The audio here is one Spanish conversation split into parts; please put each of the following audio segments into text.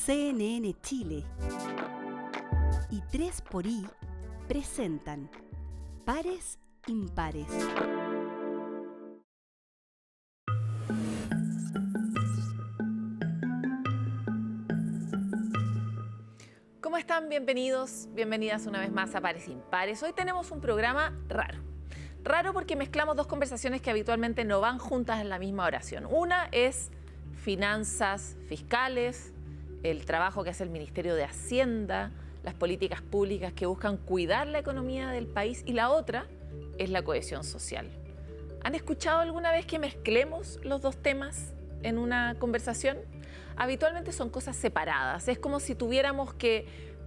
CNN Chile y 3xI presentan Pares Impares. ¿Cómo están? Bienvenidos, bienvenidas una vez más a Pares Impares. Hoy tenemos un programa raro. Raro porque mezclamos dos conversaciones que habitualmente no van juntas en la misma oración. Una es finanzas fiscales, el trabajo que hace el Ministerio de Hacienda, las políticas públicas que buscan cuidar la economía del país, y la otra es la cohesión social. ¿Han escuchado alguna vez que mezclemos los dos temas en una conversación? Habitualmente son cosas separadas. Es como si tuviéramos que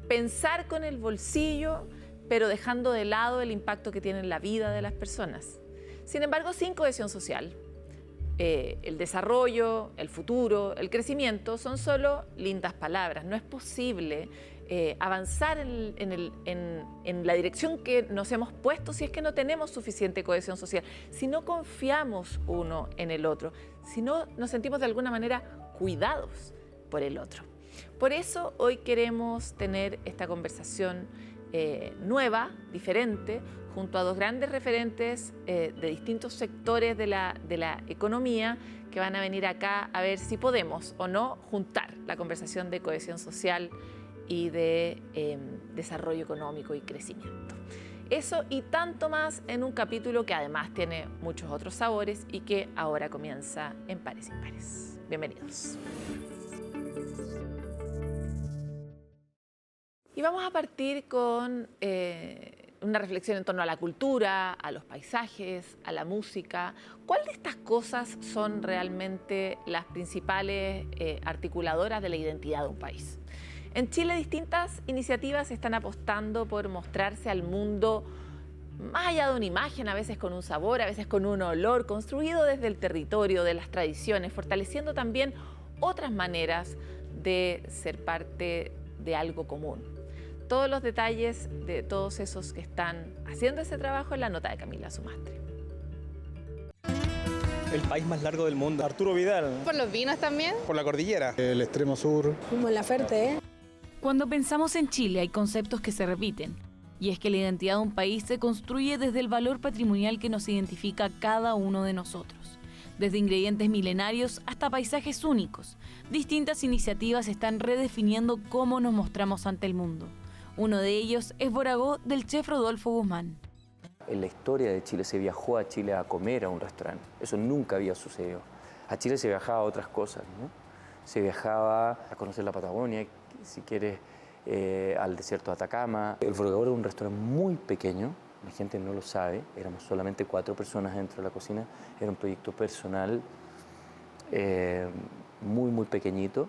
pensar con el bolsillo, pero dejando de lado el impacto que tiene en la vida de las personas. Sin embargo, sin cohesión social, el desarrollo, el futuro, el crecimiento son solo lindas palabras. No es posible avanzar en la dirección que nos hemos puesto si es que no tenemos suficiente cohesión social, si no confiamos uno en el otro, si no nos sentimos de alguna manera cuidados por el otro. Por eso hoy queremos tener esta conversación nueva, diferente, junto a dos grandes referentes de distintos sectores de la economía que van a venir acá a ver si podemos o no juntar la conversación de cohesión social y de desarrollo económico y crecimiento. Eso y tanto más en un capítulo que además tiene muchos otros sabores y que ahora comienza en Pares Impares. Bienvenidos. Y vamos a partir con una reflexión en torno a la cultura, a los paisajes, a la música. ¿Cuál de estas cosas son realmente las principales articuladoras de la identidad de un país? En Chile, distintas iniciativas están apostando por mostrarse al mundo más allá de una imagen, a veces con un sabor, a veces con un olor, construido desde el territorio, de las tradiciones, fortaleciendo también otras maneras de ser parte de algo común. Todos los detalles de todos esos que están haciendo ese trabajo en la nota de Camila Sumastre. El país más largo del mundo. Arturo Vidal. ¿Por los vinos también? Por la cordillera. El extremo sur. Como en la Ferté, Cuando pensamos en Chile hay conceptos que se repiten, y es que la identidad de un país se construye desde el valor patrimonial que nos identifica a cada uno de nosotros. Desde ingredientes milenarios hasta paisajes únicos, distintas iniciativas están redefiniendo cómo nos mostramos ante el mundo. Uno de ellos es Boragó, del chef Rodolfo Guzmán. En la historia de Chile se viajó a Chile a comer a un restaurante. Eso nunca había sucedido. A Chile se viajaba a otras cosas, ¿no? Se viajaba a conocer la Patagonia, si quieres, al desierto de Atacama. El Boragó era un restaurante muy pequeño, la gente no lo sabe, éramos solamente 4 personas dentro de la cocina. Era un proyecto personal muy pequeñito,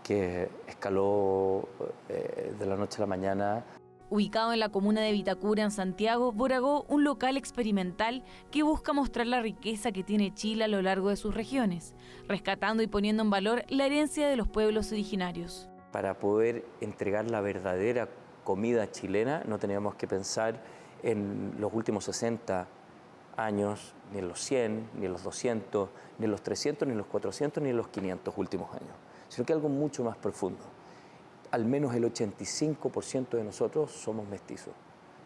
que escaló de la noche a la mañana. Ubicado en la comuna de Vitacura, en Santiago, Boragó, un local experimental que busca mostrar la riqueza que tiene Chile a lo largo de sus regiones, rescatando y poniendo en valor la herencia de los pueblos originarios. Para poder entregar la verdadera comida chilena no teníamos que pensar en los últimos 60 años, ni en los 100, ni en los 200, ni en los 300, ni en los 400, ni en los 500 últimos años, sino que algo mucho más profundo. Al menos el 85% de nosotros somos mestizos.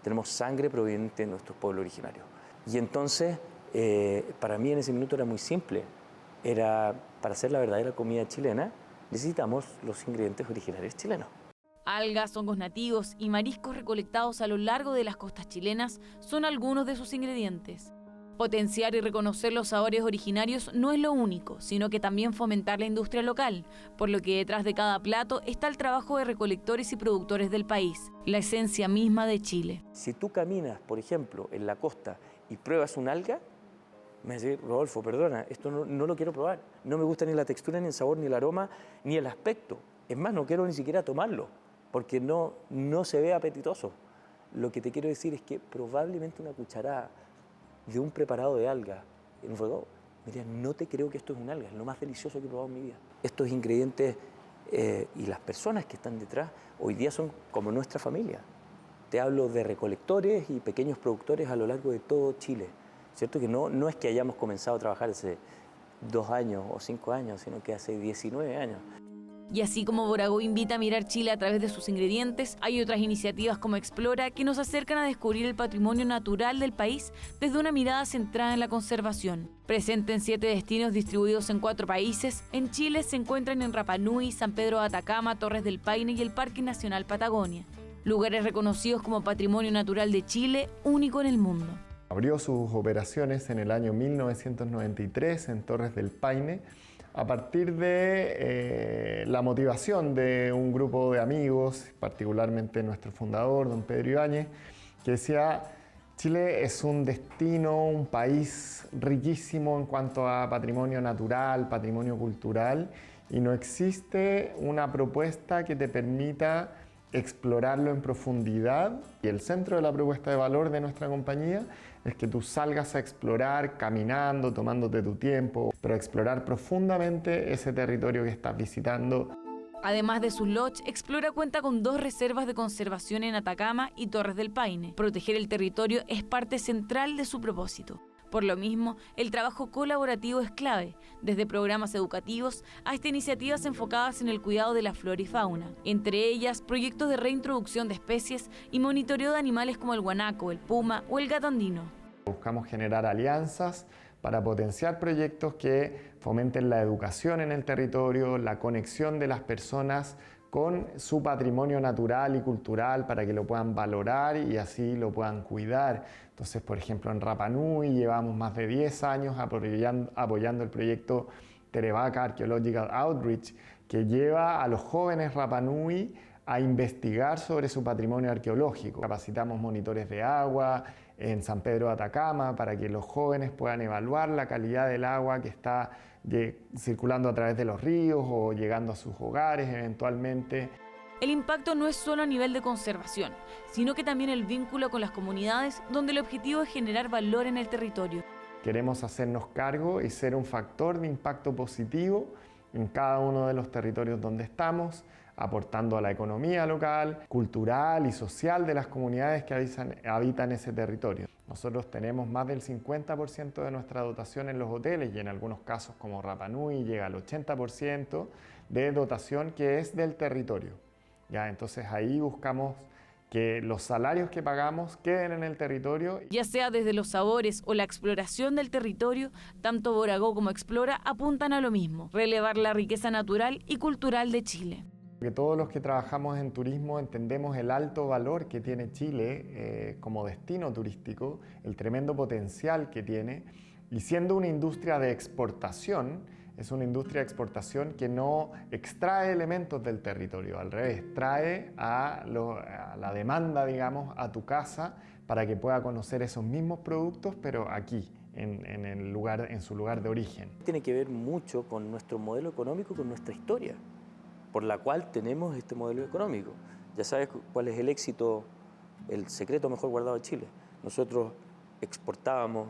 Tenemos sangre proveniente de nuestros pueblos originarios. Y entonces, para mí en ese minuto era muy simple. Para hacer la verdadera comida chilena, necesitamos los ingredientes originarios chilenos. Algas, hongos nativos y mariscos recolectados a lo largo de las costas chilenas son algunos de sus ingredientes. Potenciar y reconocer los sabores originarios no es lo único, sino que también fomentar la industria local, por lo que detrás de cada plato está el trabajo de recolectores y productores del país, la esencia misma de Chile. Si tú caminas, por ejemplo, en la costa y pruebas un alga, me dice, Rodolfo, perdona, esto no lo quiero probar. No me gusta ni la textura, ni el sabor, ni el aroma, ni el aspecto. Es más, no quiero ni siquiera tomarlo, porque no se ve apetitoso. Lo que te quiero decir es que probablemente una cucharada de un preparado de alga en un fuego, me dirían, no te creo que esto es un alga, es lo más delicioso que he probado en mi vida. Estos ingredientes y las personas que están detrás hoy día son como nuestra familia. Te hablo de recolectores y pequeños productores a lo largo de todo Chile. ¿Cierto? Que no es que hayamos comenzado a trabajar hace 2 años o 5 años, sino que hace 19 años. Y así como Boragó invita a mirar Chile a través de sus ingredientes, hay otras iniciativas como Explora que nos acercan a descubrir el patrimonio natural del país desde una mirada centrada en la conservación. Presente en 7 destinos distribuidos en 4 países, en Chile se encuentran en Rapa Nui, San Pedro de Atacama, Torres del Paine y el Parque Nacional Patagonia. Lugares reconocidos como Patrimonio Natural de Chile, único en el mundo. Abrió sus operaciones en el año 1993 en Torres del Paine, a partir de la motivación de un grupo de amigos, particularmente nuestro fundador, don Pedro Ibáñez, que decía: Chile es un destino, un país riquísimo en cuanto a patrimonio natural, patrimonio cultural, y no existe una propuesta que te permita explorarlo en profundidad. Y el centro de la propuesta de valor de nuestra compañía es que tú salgas a explorar caminando, tomándote tu tiempo, pero explorar profundamente ese territorio que estás visitando. Además de sus lodge, Explora cuenta con 2 reservas de conservación en Atacama y Torres del Paine. Proteger el territorio es parte central de su propósito. Por lo mismo, el trabajo colaborativo es clave, desde programas educativos hasta iniciativas enfocadas en el cuidado de la flora y fauna. Entre ellas, proyectos de reintroducción de especies y monitoreo de animales como el guanaco, el puma o el gato andino. Buscamos generar alianzas para potenciar proyectos que fomenten la educación en el territorio, la conexión de las personas con su patrimonio natural y cultural para que lo puedan valorar y así lo puedan cuidar. Entonces, por ejemplo, en Rapa Nui llevamos más de 10 años apoyando el proyecto Terevaca Archaeological Outreach, que lleva a los jóvenes Rapa Nui a investigar sobre su patrimonio arqueológico. Capacitamos monitores de agua en San Pedro de Atacama para que los jóvenes puedan evaluar la calidad del agua que está circulando a través de los ríos o llegando a sus hogares eventualmente. El impacto no es solo a nivel de conservación, sino que también el vínculo con las comunidades, donde el objetivo es generar valor en el territorio. Queremos hacernos cargo y ser un factor de impacto positivo en cada uno de los territorios donde estamos, aportando a la economía local, cultural y social de las comunidades que habitan ese territorio. Nosotros tenemos más del 50% de nuestra dotación en los hoteles y en algunos casos como Rapa Nui llega al 80% de dotación que es del territorio. ¿Ya? Entonces ahí buscamos que los salarios que pagamos queden en el territorio. Ya sea desde los sabores o la exploración del territorio, tanto Boragó como Explora apuntan a lo mismo: relevar la riqueza natural y cultural de Chile. Que todos los que trabajamos en turismo entendemos el alto valor que tiene Chile como destino turístico, el tremendo potencial que tiene, y siendo una industria de exportación, es una industria de exportación que no extrae elementos del territorio, al revés, trae a la demanda, digamos, a tu casa para que pueda conocer esos mismos productos, pero aquí, en su lugar de origen. Tiene que ver mucho con nuestro modelo económico, con nuestra historia, por la cual tenemos este modelo económico. Ya sabes cuál es el éxito, el secreto mejor guardado de Chile. Nosotros exportábamos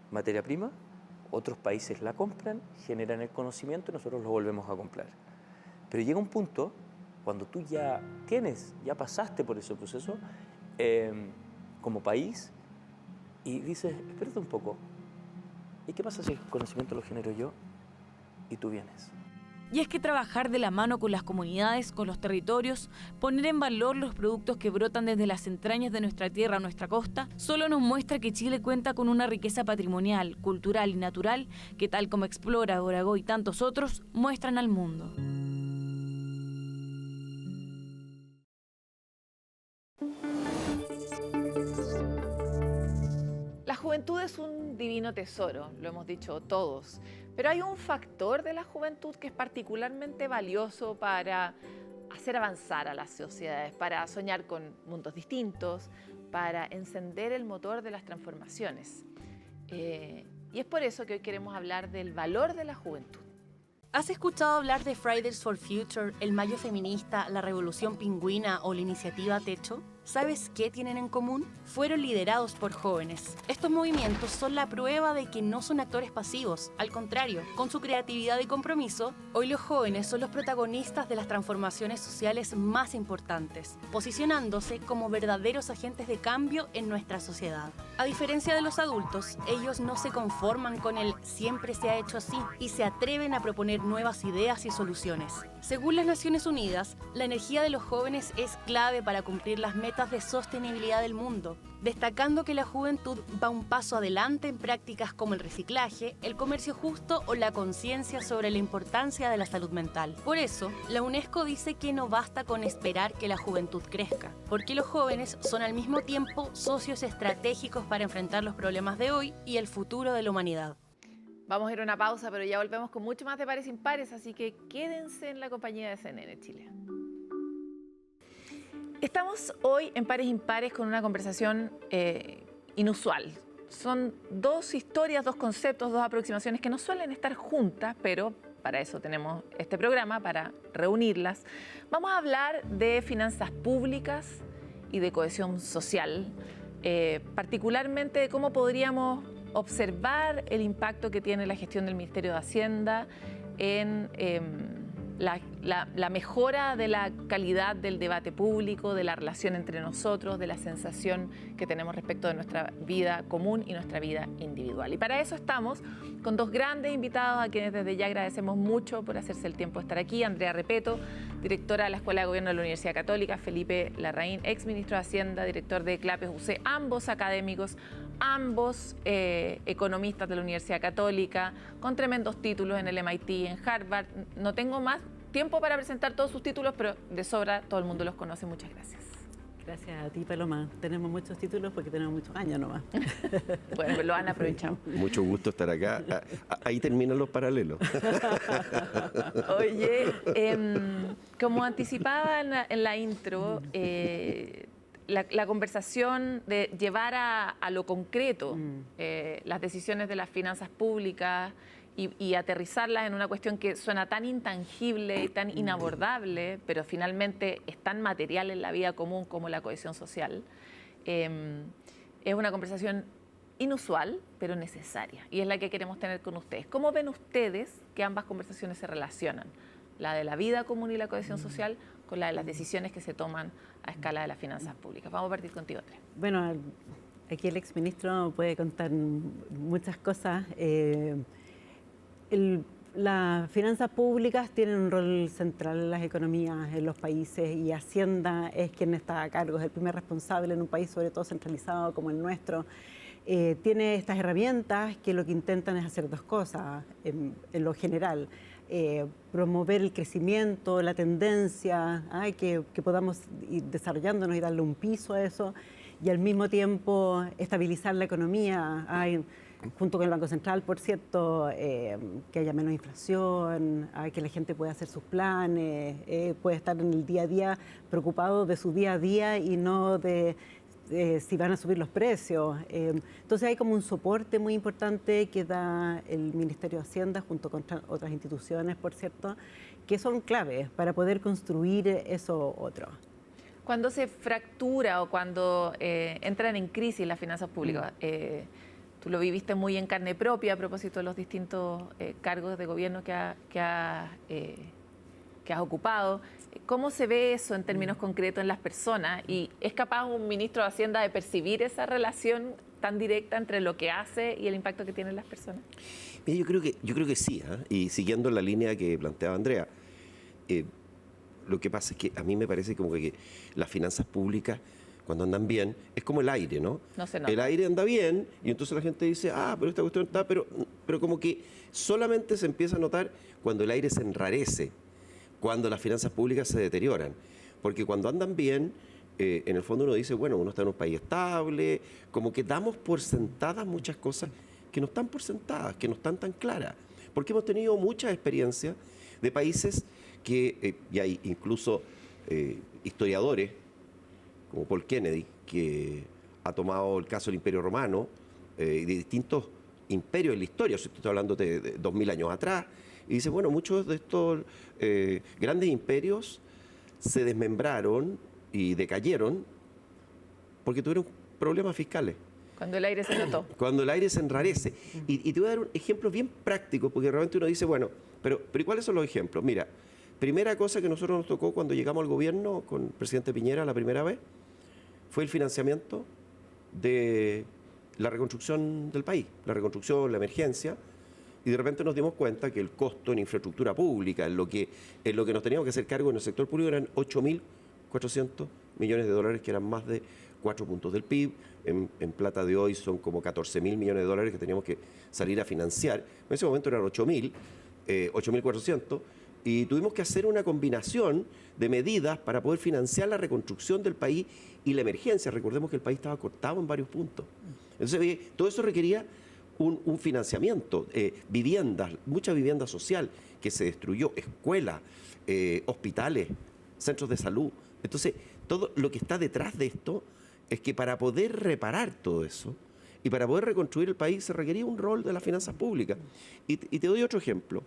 materia prima, otros países la compran, generan el conocimiento y nosotros lo volvemos a comprar. Pero llega un punto, cuando tú ya pasaste por ese proceso como país, y dices: espérate un poco, ¿y qué pasa si el conocimiento lo genero yo y tú vienes? Y es que trabajar de la mano con las comunidades, con los territorios, poner en valor los productos que brotan desde las entrañas de nuestra tierra a nuestra costa, solo nos muestra que Chile cuenta con una riqueza patrimonial, cultural y natural que, tal como Explora, Boragó y tantos otros, muestran al mundo. La juventud es un divino tesoro, lo hemos dicho todos, pero hay un factor de la juventud que es particularmente valioso para hacer avanzar a las sociedades, para soñar con mundos distintos, para encender el motor de las transformaciones. Y es por eso que hoy queremos hablar del valor de la juventud. ¿Has escuchado hablar de Fridays for Future, el Mayo Feminista, la Revolución Pingüina o la Iniciativa Techo? ¿Sabes qué tienen en común? Fueron liderados por jóvenes. Estos movimientos son la prueba de que no son actores pasivos. Al contrario, con su creatividad y compromiso, hoy los jóvenes son los protagonistas de las transformaciones sociales más importantes, posicionándose como verdaderos agentes de cambio en nuestra sociedad. A diferencia de los adultos, ellos no se conforman con el siempre se ha hecho así y se atreven a proponer nuevas ideas y soluciones. Según las Naciones Unidas, la energía de los jóvenes es clave para cumplir las metas de sostenibilidad del mundo, destacando que la juventud va un paso adelante en prácticas como el reciclaje, el comercio justo o la conciencia sobre la importancia de la salud mental. Por eso, la UNESCO dice que no basta con esperar que la juventud crezca, porque los jóvenes son al mismo tiempo socios estratégicos para enfrentar los problemas de hoy y el futuro de la humanidad. Vamos a ir a una pausa, pero ya volvemos con mucho más de Pares Impares, así que quédense en la compañía de CNN Chile. Estamos hoy en Pares Impares con una conversación inusual. Son dos historias, dos conceptos, dos aproximaciones que no suelen estar juntas, pero para eso tenemos este programa, para reunirlas. Vamos a hablar de finanzas públicas y de cohesión social, particularmente de cómo podríamos observar el impacto que tiene la gestión del Ministerio de Hacienda en la mejora de la calidad del debate público, de la relación entre nosotros, de la sensación que tenemos respecto de nuestra vida común y nuestra vida individual. Y para eso estamos con dos grandes invitados a quienes desde ya agradecemos mucho por hacerse el tiempo de estar aquí. Andrea Repeto, directora de la Escuela de Gobierno de la Universidad Católica, Felipe Larraín, ex ministro de Hacienda, director de CLAPES UC, ambos académicos, ambos economistas de la Universidad Católica, con tremendos títulos en el MIT, en Harvard. No tengo más tiempo para presentar todos sus títulos, pero de sobra todo el mundo los conoce. Muchas gracias. Gracias a ti, Paloma. Tenemos muchos títulos porque tenemos muchos años nomás. Bueno, pues lo han aprovechado. Mucho gusto estar acá. Ahí terminan los paralelos. Oye, como anticipaba en la intro, la conversación de llevar a lo concreto las decisiones de las finanzas públicas y aterrizarlas en una cuestión que suena tan intangible y tan inabordable, pero finalmente es tan material en la vida común como la cohesión social, es una conversación inusual, pero necesaria, y es la que queremos tener con ustedes. ¿Cómo ven ustedes que ambas conversaciones se relacionan? La de la vida común y la cohesión social con la de las decisiones que se toman a escala de las finanzas públicas. Vamos a partir contigo, Andrea. Bueno, aquí el exministro puede contar muchas cosas. Las finanzas públicas tienen un rol central en las economías, en los países, y Hacienda es quien está a cargo, es el primer responsable en un país sobre todo centralizado como el nuestro. Tiene estas herramientas que lo que intentan es hacer dos cosas en lo general. Promover el crecimiento, la tendencia, que podamos ir desarrollándonos y darle un piso a eso, y al mismo tiempo estabilizar la economía, junto con el Banco Central, por cierto, que haya menos inflación, que la gente pueda hacer sus planes, puede estar en el día a día preocupado de su día a día y no de si van a subir los precios. Entonces hay como un soporte muy importante que da el Ministerio de Hacienda junto con otras instituciones, por cierto, que son claves para poder construir eso otro. Cuando se fractura o cuando entran en crisis las finanzas públicas, tú lo viviste muy en carne propia a propósito de los distintos cargos de gobierno que has ocupado. ¿Cómo se ve eso en términos concretos en las personas? ¿Y es capaz un ministro de Hacienda de percibir esa relación tan directa entre lo que hace y el impacto que tiene en las personas? Mira, yo creo que sí, y siguiendo la línea que planteaba Andrea, lo que pasa es que a mí me parece como que las finanzas públicas, cuando andan bien, es como el aire, ¿no? No se nota. El aire anda bien y entonces la gente dice, pero esta cuestión está, pero como que solamente se empieza a notar cuando el aire se enrarece, cuando las finanzas públicas se deterioran. Porque cuando andan bien, en el fondo uno dice, bueno, uno está en un país estable, como que damos por sentadas muchas cosas que no están por sentadas, que no están tan claras. Porque hemos tenido muchas experiencias de países que, y hay incluso historiadores, como Paul Kennedy, que ha tomado el caso del Imperio Romano y de distintos imperios en la historia, estoy hablando de 2000 años atrás, y dice, bueno, muchos de estos grandes imperios se desmembraron y decayeron porque tuvieron problemas fiscales. Cuando el aire se notó. Cuando el aire se enrarece. Y te voy a dar un ejemplo bien práctico, porque realmente uno dice, bueno, pero ¿y cuáles son los ejemplos? Mira, primera cosa que nosotros nos tocó cuando llegamos al gobierno con el presidente Piñera la primera vez, fue el financiamiento de la reconstrucción del país, la reconstrucción, la emergencia, y de repente nos dimos cuenta que el costo en infraestructura pública, en lo que nos teníamos que hacer cargo en el sector público, eran 8.400 millones de dólares, que eran más de 4 puntos del PIB. En plata de hoy son como 14.000 millones de dólares que teníamos que salir a financiar. En ese momento eran 8.400, y tuvimos que hacer una combinación de medidas para poder financiar la reconstrucción del país y la emergencia. Recordemos que el país estaba cortado en varios puntos. Entonces, todo eso requería un financiamiento, viviendas, mucha vivienda social que se destruyó, escuelas, hospitales, centros de salud. Entonces, todo lo que está detrás de esto es que para poder reparar todo eso y para poder reconstruir el país se requería un rol de las finanzas públicas. Y te doy otro ejemplo.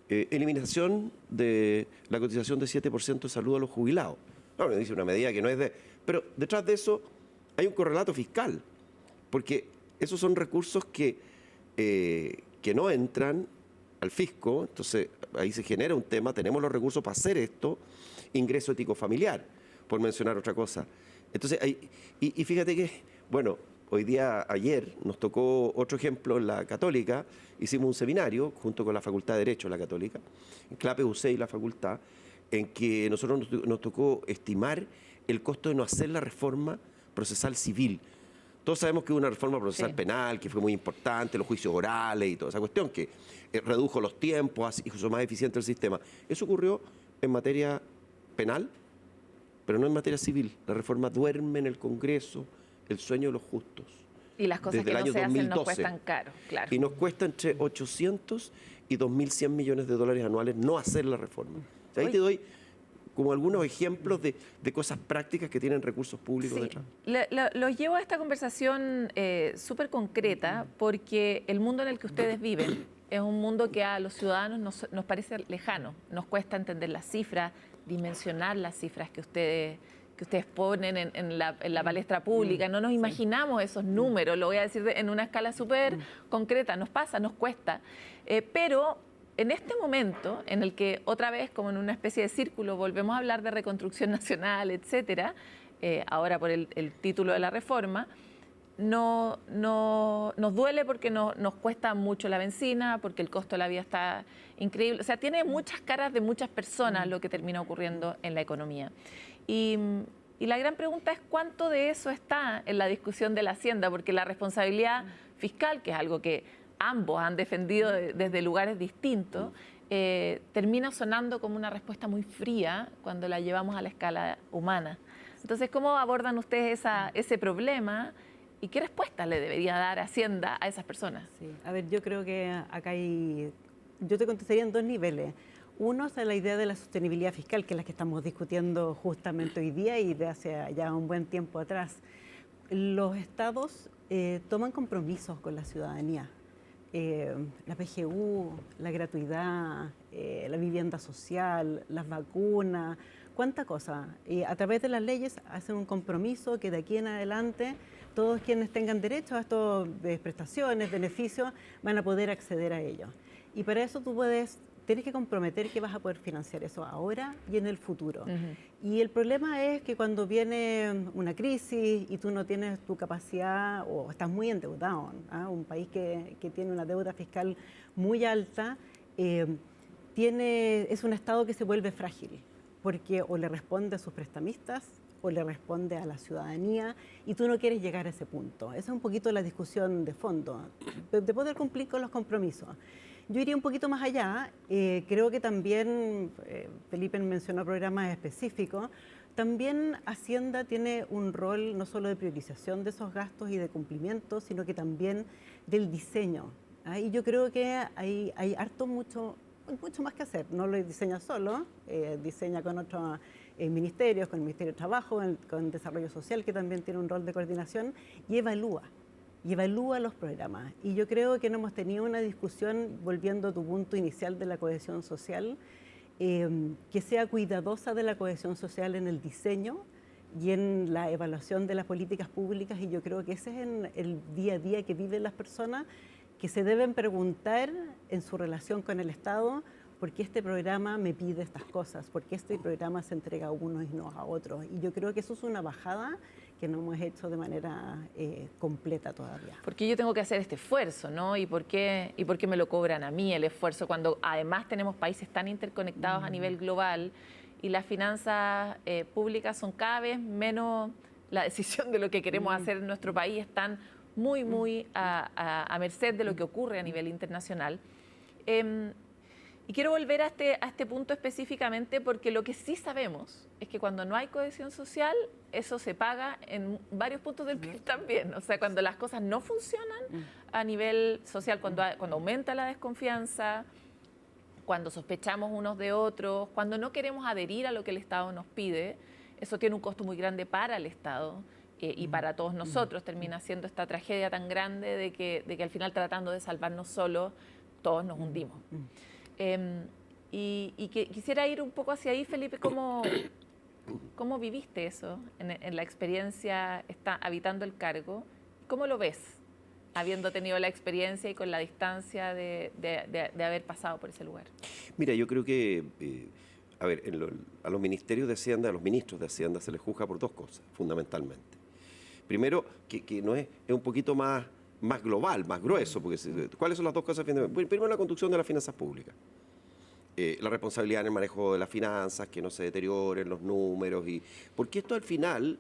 Eliminación de la cotización de 7% de salud a los jubilados. No, me dice una medida que no es de... Pero detrás de eso hay un correlato fiscal, porque esos son recursos que no entran al fisco, entonces ahí se genera un tema, tenemos los recursos para hacer esto, ingreso ético familiar, por mencionar otra cosa. Entonces, y fíjate que, bueno, ayer nos tocó otro ejemplo en la Católica, hicimos un seminario junto con la Facultad de Derecho de la Católica, en CLAPE, UC y la Facultad, en que nosotros nos tocó estimar el costo de no hacer la reforma procesal civil. Todos sabemos que hubo una reforma procesal penal, que fue muy importante, los juicios orales y toda esa cuestión, que redujo los tiempos, hizo más eficiente el sistema. Eso ocurrió en materia penal, pero no en materia civil. La reforma duerme en el Congreso, el sueño de los justos. Y las cosas que no se hacen nos cuestan caro, claro. Y nos cuesta entre 800 y 2.100 millones de dólares anuales no hacer la reforma. O sea, ahí te doy como algunos ejemplos de cosas prácticas que tienen recursos públicos detrás. Los llevo a esta conversación súper concreta porque el mundo en el que ustedes viven es un mundo que a los ciudadanos nos parece lejano. Nos cuesta entender las cifras, dimensionar las cifras que ustedes ponen en la palestra pública. No nos imaginamos esos números, lo voy a decir en una escala súper concreta. Nos pasa, nos cuesta. Pero en este momento, en el que otra vez, como en una especie de círculo, volvemos a hablar de reconstrucción nacional, etcétera, ahora por el título de la reforma, nos duele porque nos cuesta mucho la benzina, porque el costo de la vida está increíble. O sea, tiene muchas caras de muchas personas lo que termina ocurriendo en la economía. Y la gran pregunta es cuánto de eso está en la discusión de la Hacienda, porque la responsabilidad fiscal, que es algo que ambos han defendido desde lugares distintos, termina sonando como una respuesta muy fría cuando la llevamos a la escala humana. Entonces, ¿cómo abordan ustedes ese problema y qué respuesta le debería dar Hacienda a esas personas? Sí. A ver, yo creo que acá yo te contestaría en dos niveles. Uno es la idea de la sostenibilidad fiscal, que es la que estamos discutiendo justamente hoy día y de hace ya un buen tiempo atrás. Los estados toman compromisos con la ciudadanía. La PGU, la gratuidad, la vivienda social, las vacunas, cuánta cosa. A través de las leyes hacen un compromiso que de aquí en adelante todos quienes tengan derecho a estas prestaciones, beneficios, van a poder acceder a ellos. Y para eso tienes que comprometer que vas a poder financiar eso ahora y en el futuro. Y el problema es que cuando viene una crisis y tú no tienes tu capacidad o estás muy endeudado, un país que tiene una deuda fiscal muy alta, es un Estado que se vuelve frágil, porque o le responde a sus prestamistas o le responde a la ciudadanía y tú no quieres llegar a ese punto. Esa es un poquito la discusión de fondo, de poder cumplir con los compromisos. Yo iría un poquito más allá. Creo que también, Felipe mencionó programas específicos, también Hacienda tiene un rol no solo de priorización de esos gastos y de cumplimiento, sino que también del diseño. Y yo creo que hay mucho más que hacer. No lo diseña solo, diseña con otros ministerios, con el Ministerio de Trabajo, con Desarrollo Social, que también tiene un rol de coordinación, y evalúa los programas. Y yo creo que no hemos tenido una discusión, volviendo a tu punto inicial de la cohesión social, que sea cuidadosa de la cohesión social en el diseño y en la evaluación de las políticas públicas, y yo creo que ese es en el día a día que viven las personas, que se deben preguntar en su relación con el Estado, ¿por qué este programa me pide estas cosas? ¿Por qué este programa se entrega a unos y no a otros? Y yo creo que eso es una bajada que no hemos hecho de manera completa todavía. ¿Por qué yo tengo que hacer este esfuerzo, no? ¿Y por qué me lo cobran a mí el esfuerzo cuando además tenemos países tan interconectados a nivel global y las finanzas públicas son cada vez menos la decisión de lo que queremos hacer en nuestro país, están muy a merced de lo que ocurre a nivel internacional? Y quiero volver a este punto específicamente porque lo que sí sabemos es que cuando no hay cohesión social, eso se paga en varios puntos del PIB también. O sea, cuando las cosas no funcionan a nivel social, cuando aumenta la desconfianza, cuando sospechamos unos de otros, cuando no queremos adherir a lo que el Estado nos pide, eso tiene un costo muy grande para el Estado y para todos nosotros. Termina siendo esta tragedia tan grande de que al final, tratando de salvarnos solos, todos nos hundimos. Y que quisiera ir un poco hacia ahí, Felipe, ¿cómo viviste eso en la experiencia habitando el cargo? ¿Cómo lo ves, habiendo tenido la experiencia y con la distancia de haber pasado por ese lugar? Mira, yo creo que, a ver, a los ministerios de Hacienda, a los ministros de Hacienda se les juzga por dos cosas, fundamentalmente. Primero, que no es un poquito más global, más grueso, porque ¿cuáles son las dos cosas? Primero, la conducción de las finanzas públicas. La responsabilidad en el manejo de las finanzas, que no se deterioren los números, porque esto al final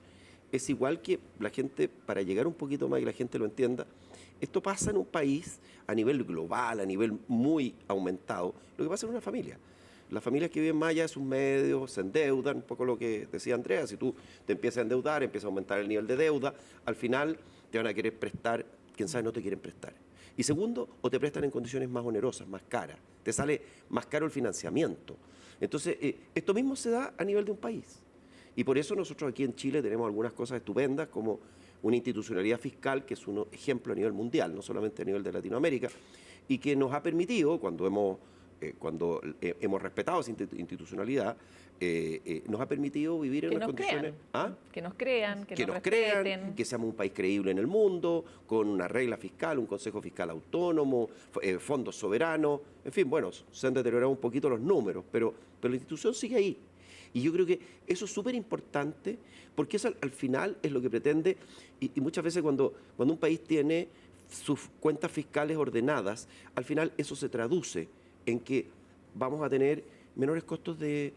es igual que la gente, para llegar un poquito más y la gente lo entienda, esto pasa en un país a nivel global, a nivel muy aumentado, lo que pasa en una familia. Las familias que viven más allá de sus medios se endeudan, un poco lo que decía Andrea, si tú te empiezas a endeudar, empieza a aumentar el nivel de deuda, al final te van a querer prestar, quién sabe, no te quieren prestar. Y segundo, o te prestan en condiciones más onerosas, más caras, te sale más caro el financiamiento. Entonces, esto mismo se da a nivel de un país. Y por eso nosotros aquí en Chile tenemos algunas cosas estupendas, como una institucionalidad fiscal que es un ejemplo a nivel mundial, no solamente a nivel de Latinoamérica, y que nos ha permitido, cuando hemos respetado esa institucionalidad, nos ha permitido vivir en unas condiciones... Que nos crean, que nos crean, respeten. que seamos un país creíble en el mundo, con una regla fiscal, un consejo fiscal autónomo, fondos soberanos, en fin, bueno, se han deteriorado un poquito los números, pero la institución sigue ahí. Y yo creo que eso es súper importante, porque eso al final es lo que pretende, y muchas veces cuando un país tiene sus cuentas fiscales ordenadas, al final eso se traduce en que vamos a tener menores costos de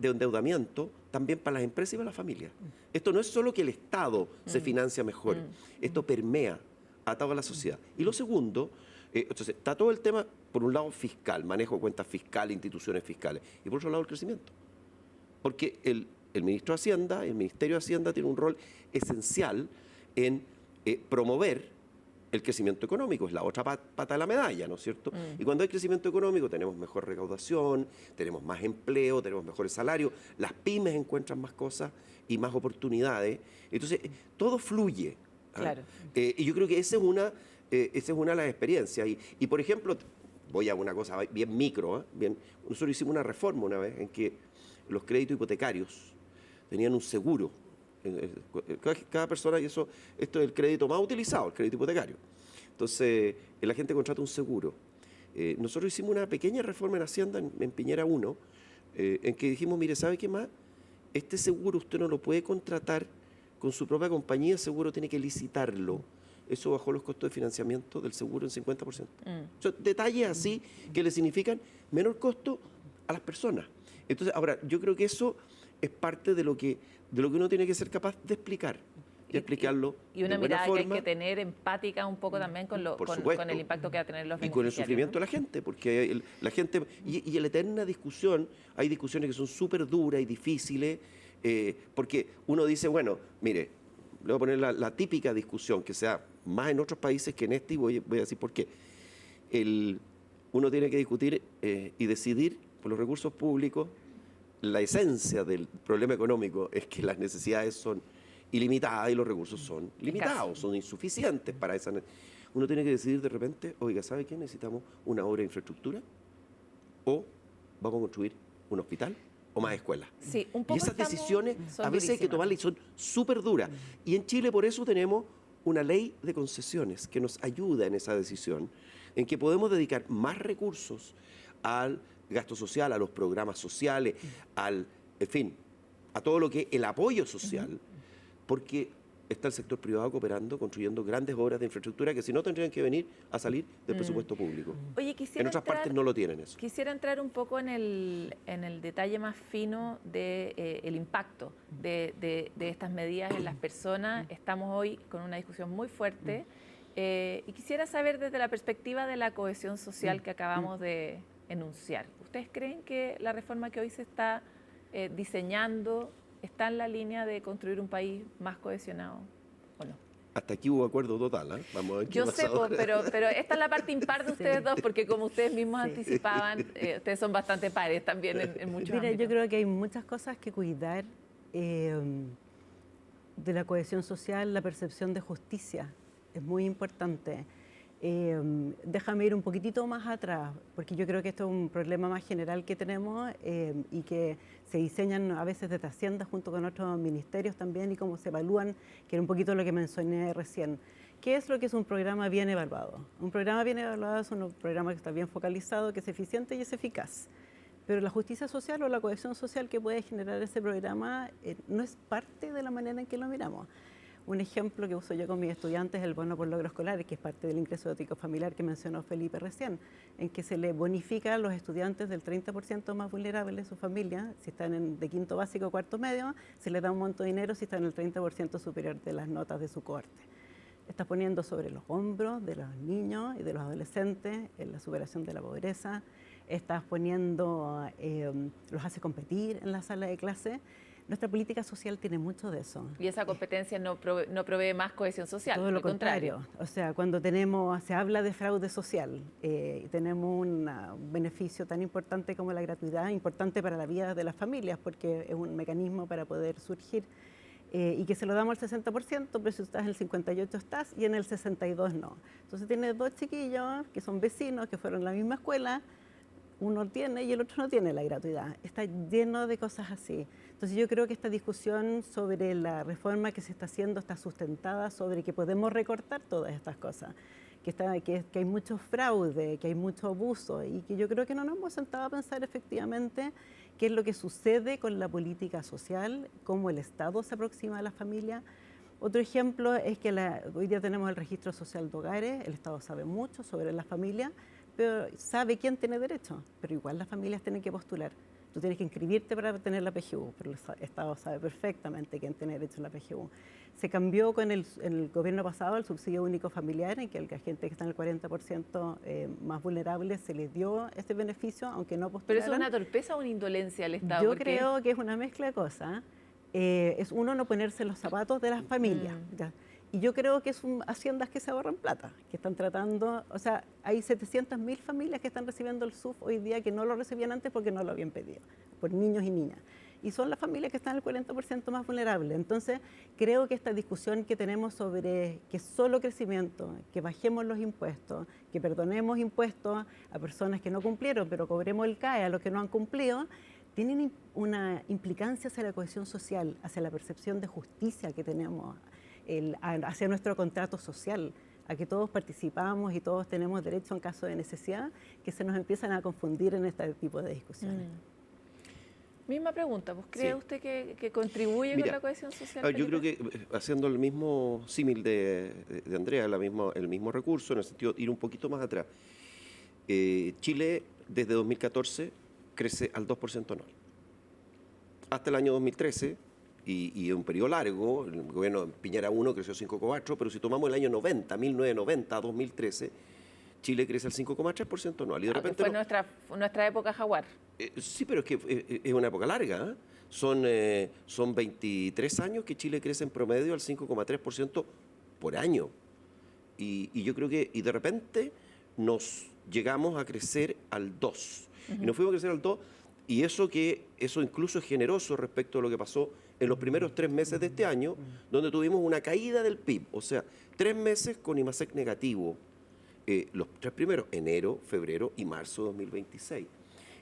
endeudamiento también para las empresas y para las familias. Esto no es solo que el Estado se financia mejor, esto permea a toda la sociedad. Y lo segundo, entonces, está todo el tema, por un lado, fiscal, manejo de cuentas fiscales, instituciones fiscales, y por otro lado, el crecimiento. Porque el ministro de Hacienda, el Ministerio de Hacienda tiene un rol esencial en promover el crecimiento económico, es la otra pata de la medalla, ¿no es cierto? Y cuando hay crecimiento económico tenemos mejor recaudación, tenemos más empleo, tenemos mejores salarios, las pymes encuentran más cosas y más oportunidades. Entonces, todo fluye. Claro. Y yo creo que esa es una de las experiencias. Y por ejemplo, voy a una cosa bien micro, nosotros hicimos una reforma una vez en que los créditos hipotecarios tenían un seguro. Cada persona, y esto es el crédito más utilizado, el crédito hipotecario. Entonces, la gente contrata un seguro. Nosotros hicimos una pequeña reforma en Hacienda, en Piñera 1, en que dijimos, mire, ¿sabe qué más? Este seguro usted no lo puede contratar con su propia compañía, el seguro tiene que licitarlo. Eso bajó los costos de financiamiento del seguro en 50%. O sea, detalles así que le significan menor costo a las personas. Entonces, ahora, yo creo que eso es parte de lo que uno tiene que ser capaz de explicar y explicarlo y una de buena mirada forma, que hay que tener empática un poco también con el impacto que va a tener los beneficiarios. Y con el sufrimiento de la gente, porque la gente, y en la eterna discusión, hay discusiones que son súper duras y difíciles, porque uno dice, bueno, mire, le voy a poner la típica discusión, que sea más en otros países que en este, y voy a decir por qué. Uno tiene que discutir y decidir por los recursos públicos. La esencia del problema económico es que las necesidades son ilimitadas y los recursos son limitados, son insuficientes para esa. Uno tiene que decidir de repente, oiga, ¿sabe qué? Necesitamos una obra de infraestructura o vamos a construir un hospital o más escuelas. Sí, un Y poco esas decisiones son a veces hay que durísimas. tomarlas y son súper duras. Y en Chile por eso tenemos una ley de concesiones que nos ayuda en esa decisión, en que podemos dedicar más recursos al gasto social, a los programas sociales, en fin, a todo lo que es el apoyo social, porque está el sector privado cooperando, construyendo grandes obras de infraestructura que si no tendrían que venir a salir del presupuesto público. Oye, En otras partes no lo tienen eso. Quisiera entrar un poco en el detalle más fino de el impacto de estas medidas en las personas. Estamos hoy con una discusión muy fuerte y quisiera saber desde la perspectiva de la cohesión social que acabamos de enunciar. ¿Ustedes creen que la reforma que hoy se está diseñando está en la línea de construir un país más cohesionado o no? Hasta aquí hubo acuerdo total, ¿eh? Vamos a ver qué Yo pasa sé, ahora. pero esta es la parte impar de ustedes dos, porque como ustedes mismos anticipaban, ustedes son bastante pares también en muchos Mira, ámbitos. yo creo que hay muchas cosas que cuidar de la cohesión social, la percepción de justicia es muy importante. Déjame ir un poquitito más atrás, porque yo creo que esto es un problema más general que tenemos y que se diseñan a veces desde Hacienda junto con otros ministerios también y cómo se evalúan, que era un poquito lo que mencioné recién. ¿Qué es lo que es un programa bien evaluado? Un programa bien evaluado es un programa que está bien focalizado, que es eficiente y es eficaz. Pero la justicia social o la cohesión social que puede generar ese programa no es parte de la manera en que lo miramos. Un ejemplo que uso yo con mis estudiantes es el bono por logro escolar, que es parte del ingreso ético familiar que mencionó Felipe recién, en que se le bonifica a los estudiantes del 30% más vulnerables de su familia, si están de quinto básico o cuarto medio, se les da un monto de dinero si están en el 30% superior de las notas de su cohorte. Estás poniendo sobre los hombros de los niños y de los adolescentes en la superación de la pobreza, estás poniendo, los hace competir en la sala de clase. Nuestra política social tiene mucho de eso. Y esa competencia no provee más cohesión social. Todo lo al contrario. O sea, cuando se habla de fraude social, tenemos un beneficio tan importante como la gratuidad, importante para la vida de las familias, porque es un mecanismo para poder surgir, y que se lo damos al 60%, pero si estás en el 58 estás y en el 62 no. Entonces tienes dos chiquillos que son vecinos, que fueron a la misma escuela, uno tiene y el otro no tiene la gratuidad. Está lleno de cosas así. Entonces yo creo que esta discusión sobre la reforma que se está haciendo está sustentada sobre que podemos recortar todas estas cosas, que hay mucho fraude, que hay mucho abuso y que yo creo que no nos hemos sentado a pensar efectivamente qué es lo que sucede con la política social, cómo el Estado se aproxima a la familia. Otro ejemplo es que hoy día tenemos el registro social de hogares, el Estado sabe mucho sobre la familia, pero sabe quién tiene derecho, pero igual las familias tienen que postular. Tú tienes que inscribirte para tener la PGU, pero el Estado sabe perfectamente quién tiene derecho a la PGU. Se cambió con el gobierno pasado el subsidio único familiar, en que la gente que está en el 40% más vulnerable se les dio este beneficio, aunque no postularan. ¿Pero eso es una torpeza o una indolencia al Estado? Yo creo que es una mezcla de cosas. Es uno no ponerse los zapatos de las familias. ¿Ya? Y yo creo que son haciendas que se ahorran plata, que están tratando, o sea, hay 700.000 familias que están recibiendo el SUF hoy día que no lo recibían antes porque no lo habían pedido, por niños y niñas. Y son las familias que están el 40% más vulnerables. Entonces, creo que esta discusión que tenemos sobre que solo crecimiento, que bajemos los impuestos, que perdonemos impuestos a personas que no cumplieron, pero cobremos el CAE a los que no han cumplido, tienen una implicancia hacia la cohesión social, hacia la percepción de justicia que tenemos, hacia nuestro contrato social, a que todos participamos y todos tenemos derecho en caso de necesidad, que se nos empiezan a confundir en este tipo de discusiones. Misma pregunta, ¿pues cree Sí. usted que contribuye Mira, con la cohesión social? yo creo Felipe? que haciendo el mismo símil de Andrea, el mismo recurso, en el sentido de ir un poquito más atrás, Chile desde 2014 crece al 2% anual. Hasta el año 2013, y en un periodo largo, el gobierno Piñera 1 creció 5,4%, pero si tomamos el año 1990 a 2013, Chile crece al 5,3% anual. Y de repente fue nuestra época jaguar. Sí, pero es que es una época larga, ¿eh? Son 23 años que Chile crece en promedio al 5,3% por año. Y yo creo que de repente nos llegamos a crecer al 2%. Y nos fuimos a crecer al 2%, y eso incluso es generoso respecto a lo que pasó en los primeros 3 meses de este año, donde tuvimos una caída del PIB. O sea, 3 meses con IMASEC negativo. Los 3 primeros, enero, febrero y marzo de 2026.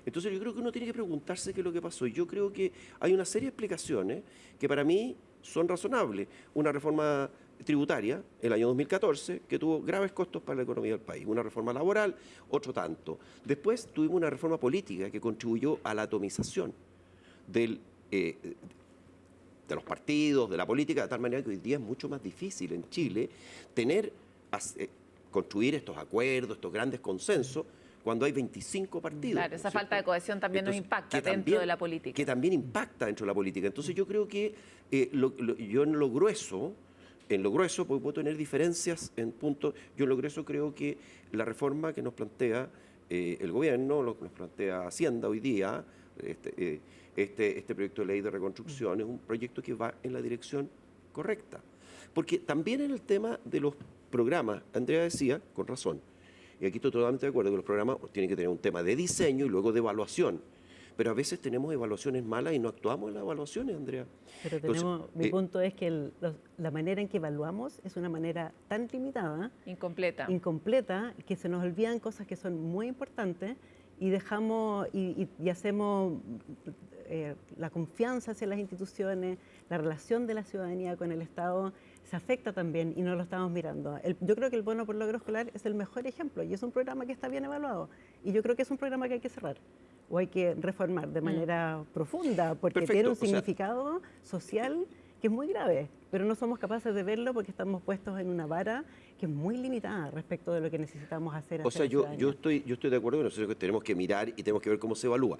Entonces yo creo que uno tiene que preguntarse qué es lo que pasó. Yo creo que hay una serie de explicaciones que para mí son razonables. Una reforma tributaria, el año 2014, que tuvo graves costos para la economía del país. Una reforma laboral, otro tanto. Después tuvimos una reforma política que contribuyó a la atomización de los partidos, de la política, de tal manera que hoy día es mucho más difícil en Chile construir estos acuerdos, estos grandes consensos, cuando hay 25 partidos. Claro, esa falta de cohesión también nos impacta dentro de la política. Que también impacta dentro de la política. Entonces yo creo que yo en lo grueso, porque puedo tener diferencias en puntos, yo en lo grueso creo que la reforma que nos plantea el gobierno, lo que nos plantea Hacienda hoy día, este proyecto de ley de reconstrucción es un proyecto que va en la dirección correcta. Porque también en el tema de los programas, Andrea decía, con razón, y aquí estoy totalmente de acuerdo, que los programas tienen que tener un tema de diseño y luego de evaluación. Pero a veces tenemos evaluaciones malas y no actuamos en las evaluaciones, Andrea. Pero tenemos, mi punto es que la manera en que evaluamos es una manera tan limitada, incompleta, que se nos olvidan cosas que son muy importantes y dejamos y hacemos la confianza hacia las instituciones, la relación de la ciudadanía con el Estado se afecta también y no lo estamos mirando. Yo creo que el bono por logro escolar es el mejor ejemplo y es un programa que está bien evaluado y yo creo que es un programa que hay que cerrar o hay que reformar de manera profunda porque tiene un significado social que es muy grave, pero no somos capaces de verlo porque estamos puestos en una vara que es muy limitada respecto de lo que necesitamos hacer. O sea, yo estoy de acuerdo con nosotros que tenemos que mirar y tenemos que ver cómo se evalúa.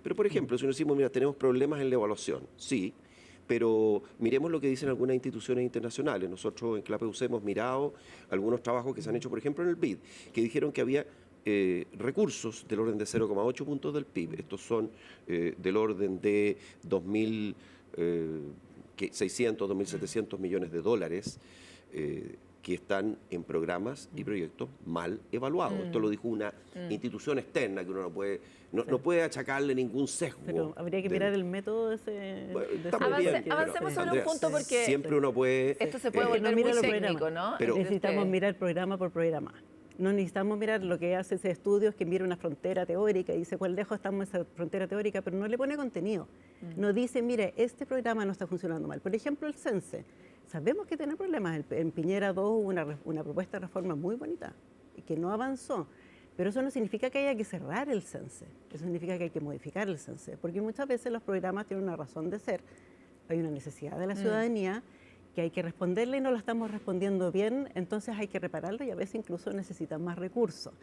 Pero, por ejemplo, si nos decimos, mira, tenemos problemas en la evaluación, sí, pero miremos lo que dicen algunas instituciones internacionales. Nosotros en CLAPEUC hemos mirado algunos trabajos que se han hecho, por ejemplo, en el BID, que dijeron que había recursos del orden de 0,8 puntos del PIB. Estos son del orden de 2.600, 2.700 millones de dólares que están en programas y proyectos mal evaluados. Esto lo dijo una institución externa que uno no puede achacarle ningún sesgo. Pero habría que mirar el método de ese... Avancemos sobre un punto porque... Siempre uno puede... Esto se puede volver muy técnico, ¿no? Pero necesitamos mirar programa por programa. No necesitamos mirar lo que hace ese estudio, es que mira una frontera teórica y dice cuál lejos estamos de esa frontera teórica, pero no le pone contenido. No dice, mire, este programa no está funcionando mal. Por ejemplo, el CENSE. Sabemos que tiene problemas. En Piñera 2 hubo una propuesta de reforma muy bonita que no avanzó. Pero eso no significa que haya que cerrar el CENSE. Eso significa que hay que modificar el CENSE. Porque muchas veces los programas tienen una razón de ser. Hay una necesidad de la ciudadanía que hay que responderle y no lo estamos respondiendo bien, entonces hay que repararlo y a veces incluso necesitan más recursos.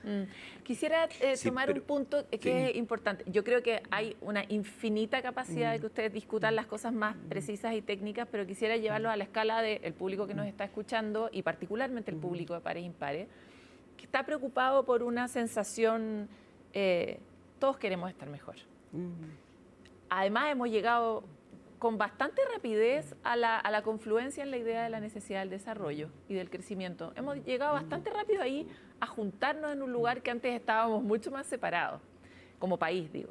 Quisiera tomar un punto que es importante. Yo creo que hay una infinita capacidad de que ustedes discutan las cosas más precisas y técnicas, pero quisiera llevarlo a la escala del público que nos está escuchando y particularmente el público de Pares Impares, que está preocupado por una sensación, todos queremos estar mejor. Además hemos llegado con bastante rapidez a la confluencia en la idea de la necesidad del desarrollo y del crecimiento. Hemos llegado bastante rápido ahí a juntarnos en un lugar que antes estábamos mucho más separados, como país, digo.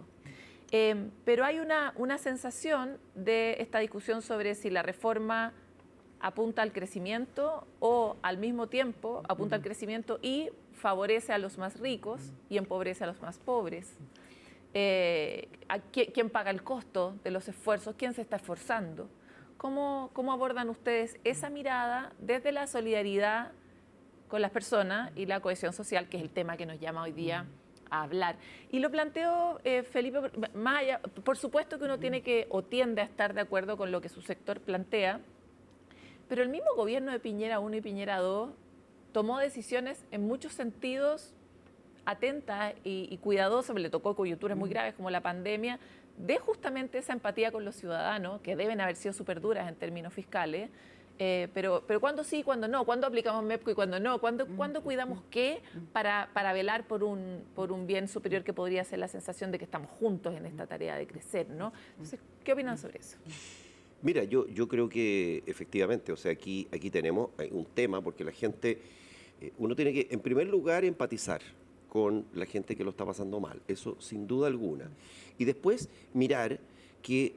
Pero hay una sensación de esta discusión sobre si la reforma apunta al crecimiento o al mismo tiempo apunta al crecimiento y favorece a los más ricos y empobrece a los más pobres. ¿Quién paga el costo de los esfuerzos? ¿Quién se está esforzando? ¿Cómo abordan ustedes esa mirada desde la solidaridad con las personas y la cohesión social, que es el tema que nos llama hoy día a hablar? Y lo planteo, Felipe, más allá, por supuesto que uno tiene que o tiende a estar de acuerdo con lo que su sector plantea, pero el mismo gobierno de Piñera 1 y Piñera 2 tomó decisiones en muchos sentidos atenta y cuidadosa, le tocó coyunturas muy graves como la pandemia, de justamente esa empatía con los ciudadanos, que deben haber sido súper duras en términos fiscales, pero cuándo sí, cuándo no, cuándo aplicamos MEPCO y cuándo no, cuándo cuidamos qué para velar por un bien superior que podría ser la sensación de que estamos juntos en esta tarea de crecer, ¿no? Entonces, ¿qué opinan sobre eso? Mira, yo creo que efectivamente, o sea, aquí tenemos un tema, porque la gente, uno tiene que, en primer lugar, empatizar con la gente que lo está pasando mal, eso sin duda alguna. Y después mirar que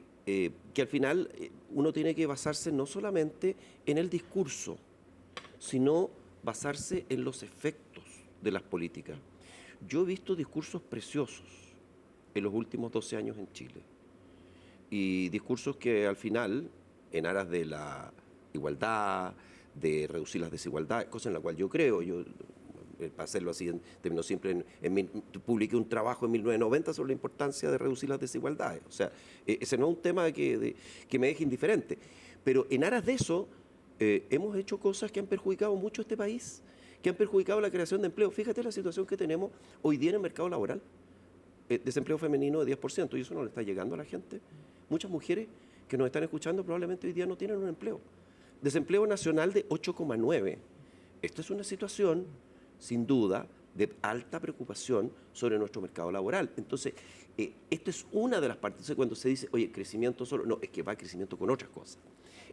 al final uno tiene que basarse no solamente en el discurso, sino basarse en los efectos de las políticas. Yo he visto discursos preciosos en los últimos 12 años en Chile. Y discursos que al final, en aras de la igualdad, de reducir las desigualdades, cosa en la cual yo creo, para hacerlo así en términos simples, publiqué un trabajo en 1990 sobre la importancia de reducir las desigualdades. O sea, ese no es un tema que me deje indiferente. Pero en aras de eso, hemos hecho cosas que han perjudicado mucho a este país, que han perjudicado la creación de empleo. Fíjate la situación que tenemos hoy día en el mercado laboral. Desempleo femenino de 10%, y eso no le está llegando a la gente. Muchas mujeres que nos están escuchando probablemente hoy día no tienen un empleo. Desempleo nacional de 8,9. Esto es una situación, sin duda, de alta preocupación sobre nuestro mercado laboral. Entonces, esto es una de las partes. Entonces, cuando se dice, oye, crecimiento solo, no, es que va crecimiento con otras cosas.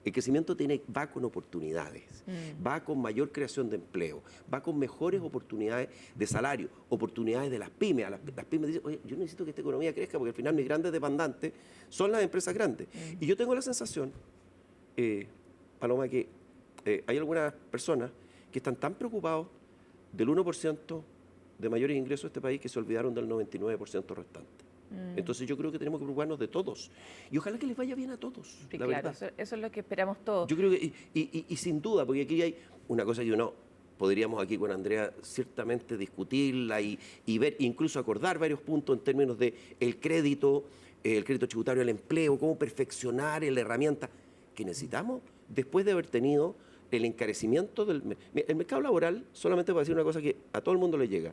El crecimiento va con oportunidades, va con mayor creación de empleo, va con mejores oportunidades de salario, oportunidades de las pymes. Las pymes dicen, oye, yo necesito que esta economía crezca porque al final mis grandes demandantes son las empresas grandes. Y yo tengo la sensación, Paloma, que hay algunas personas que están tan preocupados del 1% de mayores ingresos de este país que se olvidaron del 99% restante. Entonces yo creo que tenemos que preocuparnos de todos. Y ojalá que les vaya bien a todos. Sí, la claro, verdad. eso es lo que esperamos todos. Yo creo que, y sin duda, porque aquí hay una cosa que uno podríamos aquí con Andrea ciertamente discutirla y ver, incluso acordar varios puntos en términos de el crédito tributario al empleo, cómo perfeccionar la herramienta que necesitamos después de haber tenido el encarecimiento del... El mercado laboral, solamente para decir una cosa que a todo el mundo le llega,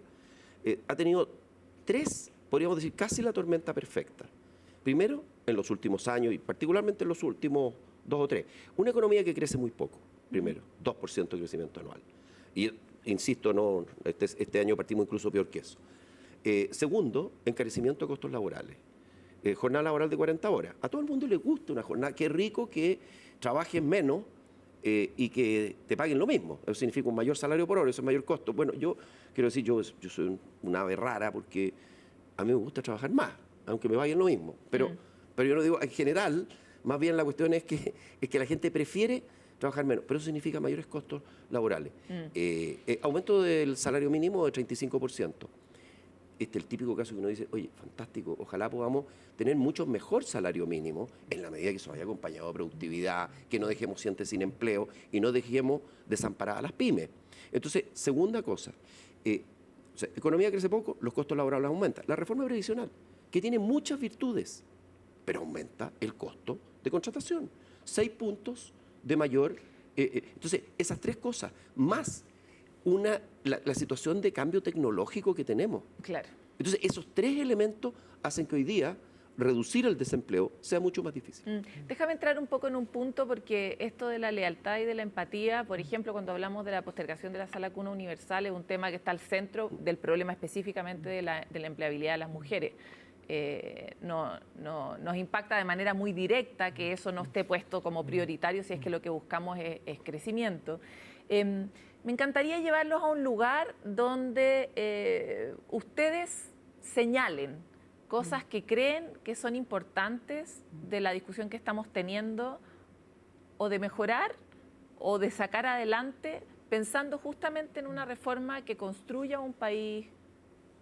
ha tenido tres, podríamos decir, casi la tormenta perfecta. Primero, en los últimos años, y particularmente en los últimos 2 o 3, una economía que crece muy poco, primero, 2% de crecimiento anual. Y, insisto, no, este año partimos incluso peor que eso. Segundo, encarecimiento de costos laborales. Jornada laboral de 40 horas. A todo el mundo le gusta una jornada, qué rico que trabajen menos y que te paguen lo mismo. Eso significa un mayor salario por hora, eso es mayor costo. Bueno, yo quiero decir, yo soy una ave rara porque a mí me gusta trabajar más, aunque me paguen lo mismo. Pero yo no digo, en general, más bien la cuestión es que la gente prefiere trabajar menos, pero eso significa mayores costos laborales. Aumento del salario mínimo de 35%. Este es el típico caso que uno dice, oye, fantástico, ojalá podamos tener mucho mejor salario mínimo en la medida que eso vaya acompañado de productividad, que no dejemos gente sin empleo y no dejemos desamparadas a las pymes. Entonces, segunda cosa, o sea, economía crece poco, los costos laborales aumentan. La reforma previsional, que tiene muchas virtudes, pero aumenta el costo de contratación. 6 puntos de mayor. Entonces, esas 3 cosas, más la situación de cambio tecnológico que tenemos. Claro. Entonces, esos 3 elementos hacen que hoy día reducir el desempleo sea mucho más difícil. Déjame entrar un poco en un punto, porque esto de la lealtad y de la empatía, por ejemplo, cuando hablamos de la postergación de la sala cuna universal, es un tema que está al centro del problema específicamente de la empleabilidad de las mujeres. Nos impacta de manera muy directa que eso no esté puesto como prioritario si es que lo que buscamos es crecimiento. Me encantaría llevarlos a un lugar donde ustedes señalen cosas que creen que son importantes de la discusión que estamos teniendo, o de mejorar o de sacar adelante, pensando justamente en una reforma que construya un país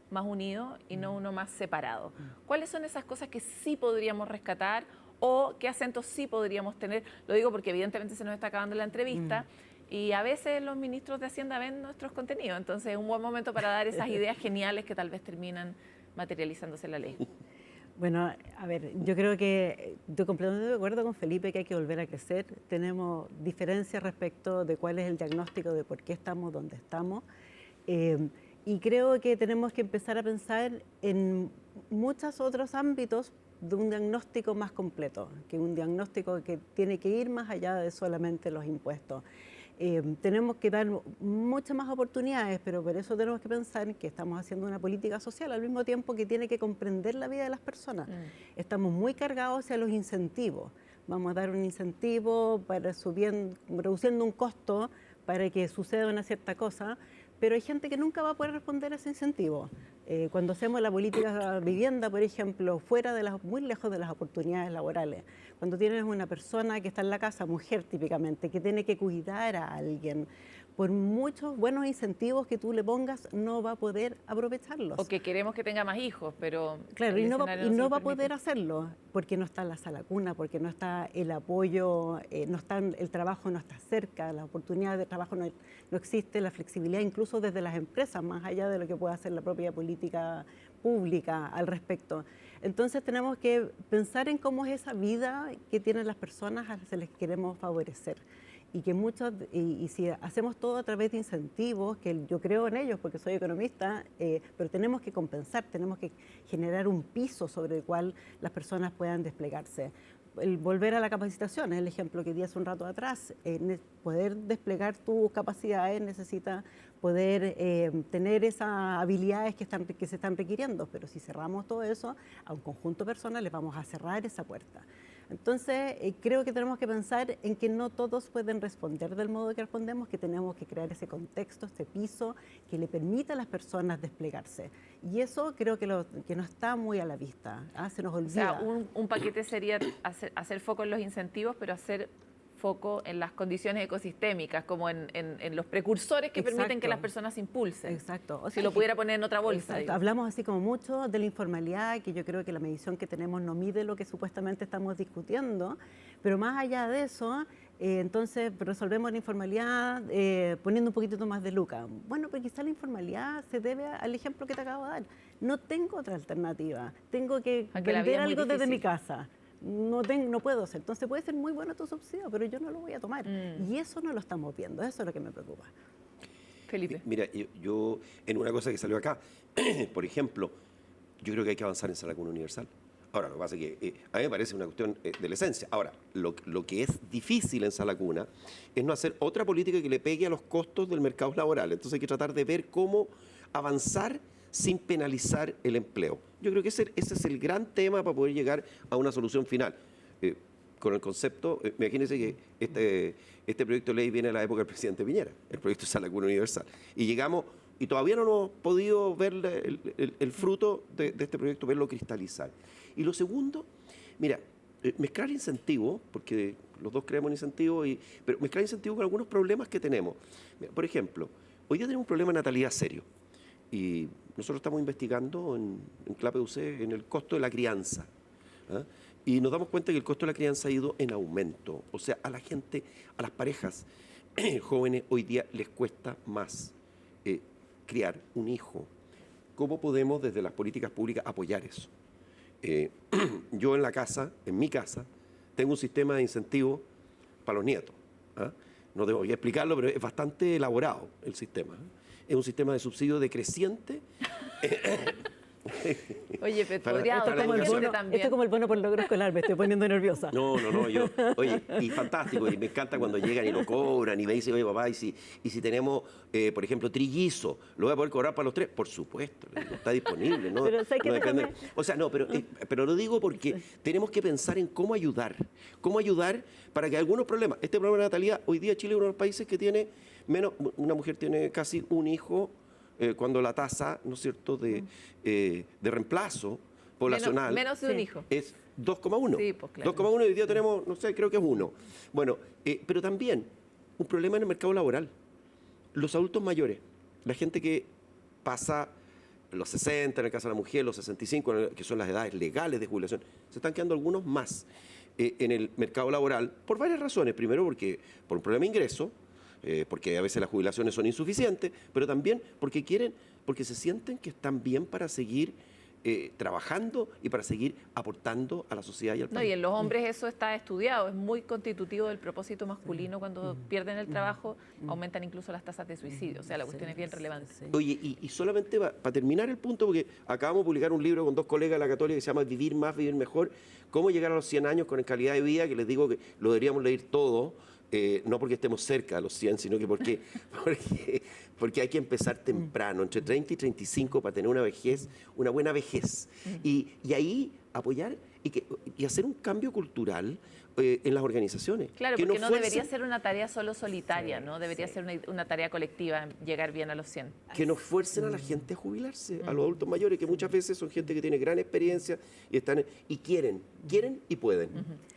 más unido y no uno más separado. ¿Cuáles son esas cosas que sí podríamos rescatar o qué acentos sí podríamos tener? Lo digo porque evidentemente se nos está acabando la entrevista y a veces los ministros de Hacienda ven nuestros contenidos, entonces es un buen momento para dar esas ideas geniales que tal vez terminan materializándose en la ley. Bueno, a ver, yo creo que estoy completamente de acuerdo con Felipe que hay que volver a crecer. Tenemos diferencias respecto de cuál es el diagnóstico de por qué estamos donde estamos. Y creo que tenemos que empezar a pensar en muchos otros ámbitos de un diagnóstico más completo, que un diagnóstico que tiene que ir más allá de solamente los impuestos. Tenemos que dar muchas más oportunidades, pero por eso tenemos que pensar que estamos haciendo una política social al mismo tiempo que tiene que comprender la vida de las personas. Estamos muy cargados hacia los incentivos. Vamos a dar un incentivo para reduciendo un costo para que suceda una cierta cosa, pero hay gente que nunca va a poder responder a ese incentivo. Cuando hacemos la política de vivienda, por ejemplo, muy lejos de las oportunidades laborales, cuando tienes una persona que está en la casa, mujer típicamente, que tiene que cuidar a alguien, por muchos buenos incentivos que tú le pongas, no va a poder aprovecharlos. O que queremos que tenga más hijos, pero Claro, el y no escenario se lo va a permite. poder hacerlo porque no está la sala cuna, porque no está el apoyo, no está el trabajo, no está cerca, la oportunidad de trabajo no existe, la flexibilidad incluso desde las empresas, más allá de lo que pueda hacer la propia política pública al respecto. Entonces tenemos que pensar en cómo es esa vida que tienen las personas a las que les queremos favorecer. Y que muchos, y si hacemos todo a través de incentivos, que yo creo en ellos porque soy economista, pero tenemos que compensar, tenemos que generar un piso sobre el cual las personas puedan desplegarse. El volver a la capacitación, es el ejemplo que di hace un rato atrás. Poder desplegar tus capacidades necesita poder tener esas habilidades que se están requiriendo, pero si cerramos todo eso a un conjunto de personas, les vamos a cerrar esa puerta. Entonces, creo que tenemos que pensar en que no todos pueden responder del modo que respondemos, que tenemos que crear ese contexto, este piso que le permita a las personas desplegarse. Y eso creo que no está muy a la vista, se nos olvida. O sea, un paquete sería hacer foco en los incentivos, pero hacer foco en las condiciones ecosistémicas, como en los precursores que permiten que las personas se impulsen. Exacto. O Si sea, lo pudiera poner en otra bolsa. Exacto. Hablamos así como mucho de la informalidad, que yo creo que la medición que tenemos no mide lo que supuestamente estamos discutiendo, pero más allá de eso, entonces resolvemos la informalidad poniendo un poquitito más de lucas. Bueno, pues quizá la informalidad se debe al ejemplo que te acabo de dar. No tengo otra alternativa, tengo que Aunque la vida vender es muy algo desde mi difícil. casa. No puedo hacer. Entonces puede ser muy bueno tu subsidio, pero yo no lo voy a tomar. Y eso no lo estamos viendo, eso es lo que me preocupa. Felipe. Mira, yo en una cosa que salió acá, por ejemplo, yo creo que hay que avanzar en sala común universal. Ahora, lo que pasa es que a mí me parece una cuestión de la esencia. Ahora, lo que es difícil en sala cuna es no hacer otra política que le pegue a los costos del mercado laboral. Entonces hay que tratar de ver cómo avanzar sin penalizar el empleo. Yo creo que ese es el gran tema para poder llegar a una solución final. Con el concepto, imagínense que este proyecto de ley viene de la época del presidente Piñera, el proyecto de sala común universal. Y llegamos, y todavía no hemos podido ver el fruto de este proyecto, verlo cristalizar. Y lo segundo, mira, mezclar incentivos, porque los dos creemos en incentivos, pero mezclar incentivos con algunos problemas que tenemos. Mira, por ejemplo, hoy día tenemos un problema de natalidad serio. Y nosotros estamos investigando en CLAPEUC en el costo de la crianza. ¿Ah? Y nos damos cuenta que el costo de la crianza ha ido en aumento. O sea, a la gente, a las parejas jóvenes, hoy día les cuesta más criar un hijo. ¿Cómo podemos desde las políticas públicas apoyar eso? Yo en mi casa, tengo un sistema de incentivos para los nietos. ¿Ah? No debo explicarlo, pero es bastante elaborado el sistema. Es un sistema de subsidio decreciente. Oye, pero Para- podría para la adoptar educación. gente también. Esto es como el bono por logro escolar, me estoy poniendo nerviosa. No, oye, y fantástico, y me encanta cuando llegan y lo cobran y me dicen, oye papá, y si tenemos, por ejemplo, trillizo, ¿lo voy a poder cobrar para los tres? Por supuesto, le digo, está disponible, ¿no? Pero, ¿sabes qué? No depende- Déjame- O sea, no, pero lo digo porque tenemos que pensar en cómo ayudar para que algunos problemas, este problema de natalidad, hoy día Chile es uno de los países que tiene menos, una mujer tiene casi un hijo, cuando la tasa, ¿no es cierto?, de reemplazo poblacional Menos de un hijo. es 2,1. Sí, pues, claro. 2,1 y hoy día tenemos, no sé, creo que es 1. Bueno, pero también un problema en el mercado laboral. Los adultos mayores, la gente que pasa los 60, en el caso de la mujer, los 65, que son las edades legales de jubilación, se están quedando algunos más en el mercado laboral por varias razones. Primero, porque por un problema de ingreso, porque a veces las jubilaciones son insuficientes, pero también porque se sienten que están bien para seguir trabajando y para seguir aportando a la sociedad y al No, país. y en los hombres eso está estudiado, es muy constitutivo del propósito masculino. Cuando pierden el trabajo, aumentan incluso las tasas de suicidio. O sea, la cuestión es bien relevante. Oye, y solamente para terminar el punto, porque acabamos de publicar un libro con dos colegas de la Católica que se llama Vivir más, vivir mejor, cómo llegar a los 100 años con calidad de vida, que les digo que lo deberíamos leer todo, no porque estemos cerca de los 100, sino que porque hay que empezar temprano, entre 30 y 35, para tener una buena vejez. Y ahí apoyar y hacer un cambio cultural en las organizaciones. Claro, que porque no debería fuercen- ser una tarea solo solitaria, ¿no? Debería ser una tarea colectiva, llegar bien a los 100. que nos fuercen a la gente a jubilarse, a los adultos mayores, que muchas veces son gente que tiene gran experiencia y quieren y pueden.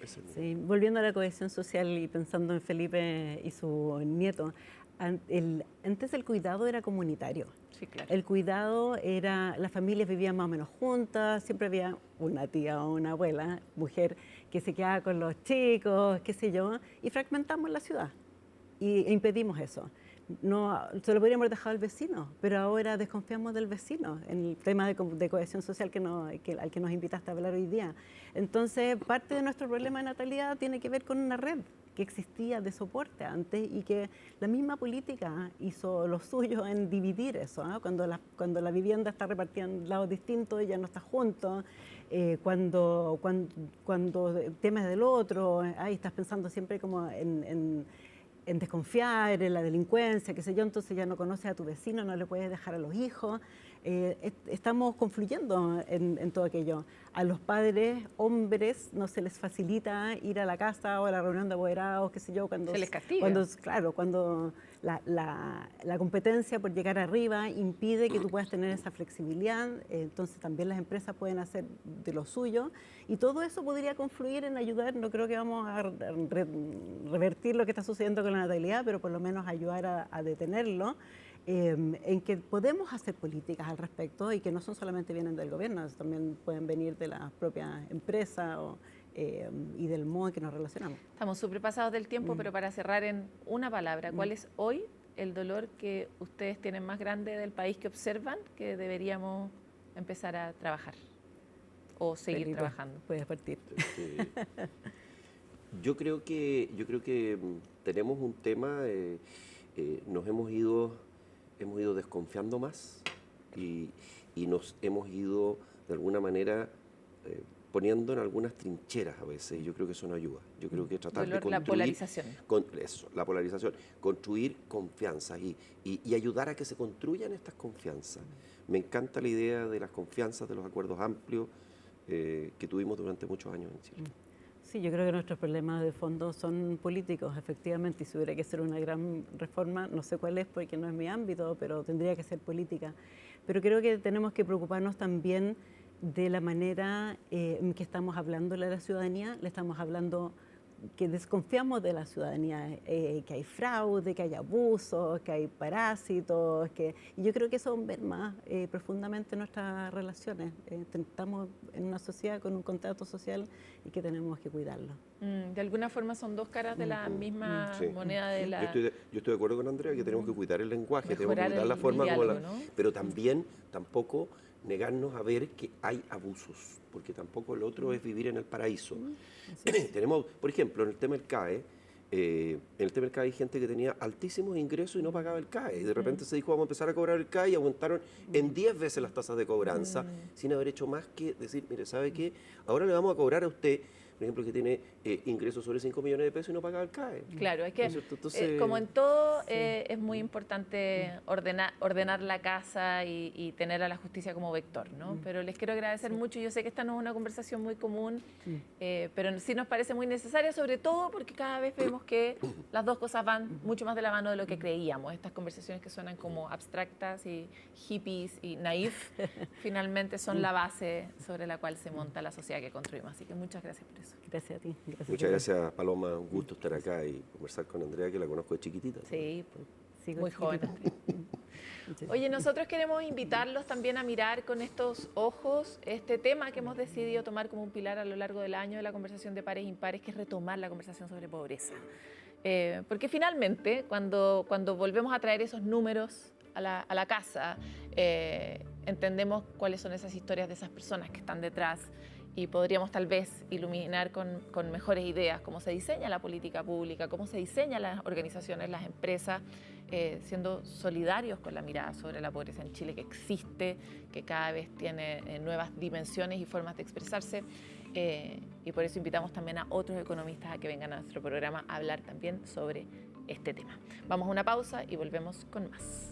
Eso es- Sí, volviendo a la cohesión social y pensando en Felipe y su nieto, Antes el cuidado era comunitario. Sí, claro. El cuidado era, las familias vivían más o menos juntas, siempre había una tía o una abuela, mujer, que se quedaba con los chicos, qué sé yo, y fragmentamos la ciudad e impedimos eso. No, se lo podríamos haber dejado al vecino, pero ahora desconfiamos del vecino en el tema de cohesión social al que nos invitaste a hablar hoy día. Entonces, parte de nuestro problema de natalidad tiene que ver con una red que existía de soporte antes y que la misma política hizo lo suyo en dividir eso, ¿no? Cuando la vivienda está repartida en lados distintos, ella no está junto, cuando temas del otro, ahí estás pensando siempre como en desconfiar, en la delincuencia, qué sé yo, entonces ya no conoces a tu vecino, no le puedes dejar a los hijos. Estamos confluyendo en todo aquello. A los padres, hombres, no se les facilita ir a la casa o a la reunión de apoderados, qué sé yo, cuando... Se les castiga. Cuando la competencia por llegar arriba impide que tú puedas tener esa flexibilidad, entonces también las empresas pueden hacer de lo suyo y todo eso podría confluir en ayudar. No creo que vamos a revertir lo que está sucediendo con la natalidad, pero por lo menos ayudar a detenerlo, en que podemos hacer políticas al respecto y que no son solamente vienen del gobierno, también pueden venir de las propias empresas y del modo en que nos relacionamos. Estamos súper pasados del tiempo, pero para cerrar en una palabra, ¿cuál es hoy el dolor que ustedes tienen más grande del país que observan que deberíamos empezar a trabajar o seguir Felipe, trabajando? puedes partir. Yo creo que tenemos un tema, nos hemos ido desconfiando más y nos hemos ido de alguna manera poniendo en algunas trincheras a veces, y yo creo que eso no ayuda. Yo creo que tratar de construir... La polarización. La polarización, construir confianzas y ayudar a que se construyan estas confianzas. Me encanta la idea de las confianzas, de los acuerdos amplios que tuvimos durante muchos años en Chile. Sí, yo creo que nuestros problemas de fondo son políticos, efectivamente, y si hubiera que hacer una gran reforma, no sé cuál es porque no es mi ámbito, pero tendría que ser política. Pero creo que tenemos que preocuparnos también de la manera en que estamos hablando de la ciudadanía, le estamos hablando que desconfiamos de la ciudadanía, que hay fraude, que hay abusos, que hay parásitos, y yo creo que eso merma profundamente nuestras relaciones. Estamos en una sociedad con un contrato social y que tenemos que cuidarlo. De alguna forma son dos caras de la misma Sí. moneda de la... Yo estoy de acuerdo con Andrea que tenemos que cuidar el lenguaje, tenemos que Mejorar cuidar la el forma diálogo, como ¿no? Pero también, tampoco negarnos a ver que hay abusos, porque tampoco el otro es vivir en el paraíso. Tenemos, por ejemplo, en el tema del CAE, hay gente que tenía altísimos ingresos y no pagaba el CAE. Y de repente se dijo, vamos a empezar a cobrar el CAE y aumentaron en 10 veces las tasas de cobranza, sin haber hecho más que decir, mire, ¿sabe qué? Ahora le vamos a cobrar a usted, por ejemplo, que tiene ingresos sobre 5 millones de pesos y no paga el CAE. Claro, es que Entonces, como en todo es muy importante ordenar la casa y tener a la justicia como vector, ¿no? Pero les quiero agradecer mucho. Yo sé que esta no es una conversación muy común, pero sí nos parece muy necesaria, sobre todo porque cada vez vemos que las dos cosas van mucho más de la mano de lo que creíamos. Estas conversaciones que suenan como abstractas y hippies y naif, finalmente son la base sobre la cual se monta la sociedad que construimos. Así que muchas gracias por eso. Gracias a ti. muchas gracias, Paloma. Un gusto estar acá y conversar con Andrea, que la conozco de chiquitita. Sí, Sigo muy joven. Oye, nosotros queremos invitarlos también a mirar con estos ojos este tema que hemos decidido tomar como un pilar a lo largo del año de la conversación de pares e impares, que es retomar la conversación sobre pobreza. Porque finalmente, cuando volvemos a traer esos números a la casa, entendemos cuáles son esas historias de esas personas que están detrás y podríamos tal vez iluminar con mejores ideas cómo se diseña la política pública, cómo se diseñan las organizaciones, las empresas, siendo solidarios con la mirada sobre la pobreza en Chile que existe, que cada vez tiene nuevas dimensiones y formas de expresarse. Y por eso invitamos también a otros economistas a que vengan a nuestro programa a hablar también sobre este tema. Vamos a una pausa y volvemos con más.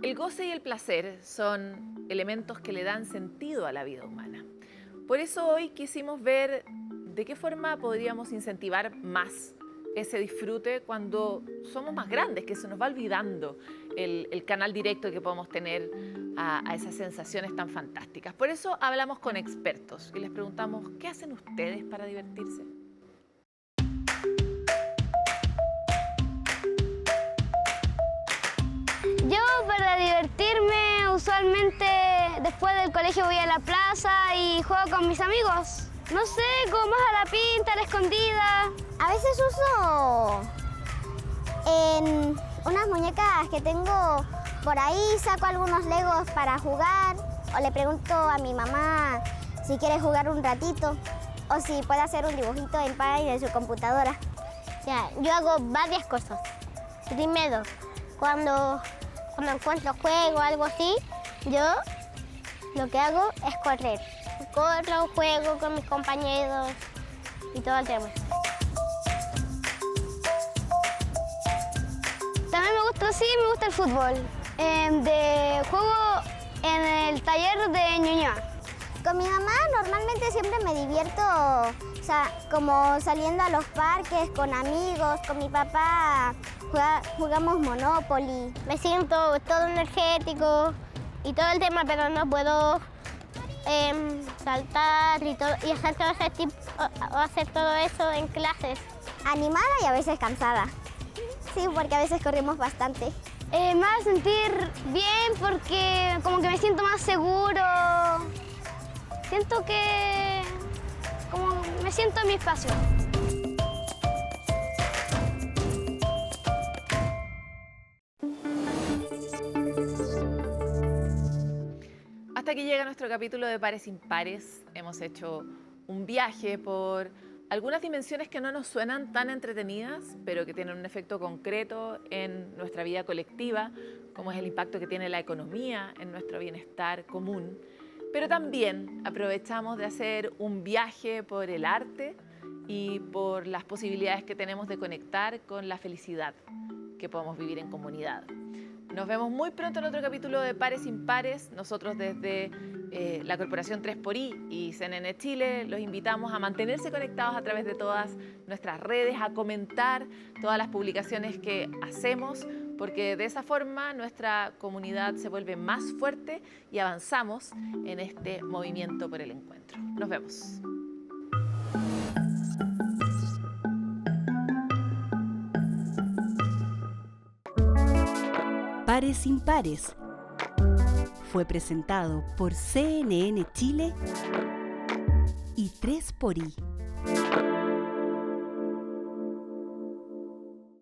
El goce y el placer son elementos que le dan sentido a la vida humana. Por eso hoy quisimos ver de qué forma podríamos incentivar más ese disfrute cuando somos más grandes, que se nos va olvidando el canal directo que podemos tener a esas sensaciones tan fantásticas. Por eso hablamos con expertos y les preguntamos, ¿qué hacen ustedes para divertirse? divertirme, usualmente después del colegio voy a la plaza y juego con mis amigos. No sé, como más a la pinta, a la escondida. A veces uso en unas muñecas que tengo por ahí, saco algunos legos para jugar o le pregunto a mi mamá si quiere jugar un ratito o si puede hacer un dibujito en Paint en su computadora. Ya, yo hago varias cosas. Primero, cuando encuentro juego o algo así, yo lo que hago es correr. Corro, juego con mis compañeros y todo el tema. También me gusta el fútbol. Juego en el taller de Ñuñoa. Con mi mamá normalmente siempre me divierto, o sea, como saliendo a los parques con amigos. Con mi papá jugamos Monopoly. Me siento todo energético y todo el tema, pero no puedo saltar y hacer todo eso en clases. Animada y a veces cansada. Sí, porque a veces corremos bastante. Me va a sentir bien porque como que me siento más seguro. Siento que como me siento en mi espacio. Hasta aquí llega nuestro capítulo de Pares Impares. Hemos hecho un viaje por algunas dimensiones que no nos suenan tan entretenidas, pero que tienen un efecto concreto en nuestra vida colectiva, como es el impacto que tiene la economía en nuestro bienestar común. Pero también aprovechamos de hacer un viaje por el arte y por las posibilidades que tenemos de conectar con la felicidad que podemos vivir en comunidad. Nos vemos muy pronto en otro capítulo de Pares Impares. Nosotros desde la Corporación 3xI y CNN Chile los invitamos a mantenerse conectados a través de todas nuestras redes, a comentar todas las publicaciones que hacemos, porque de esa forma nuestra comunidad se vuelve más fuerte y avanzamos en este movimiento por el encuentro. Nos vemos. Pares Impares fue presentado por CNN Chile y 3xI.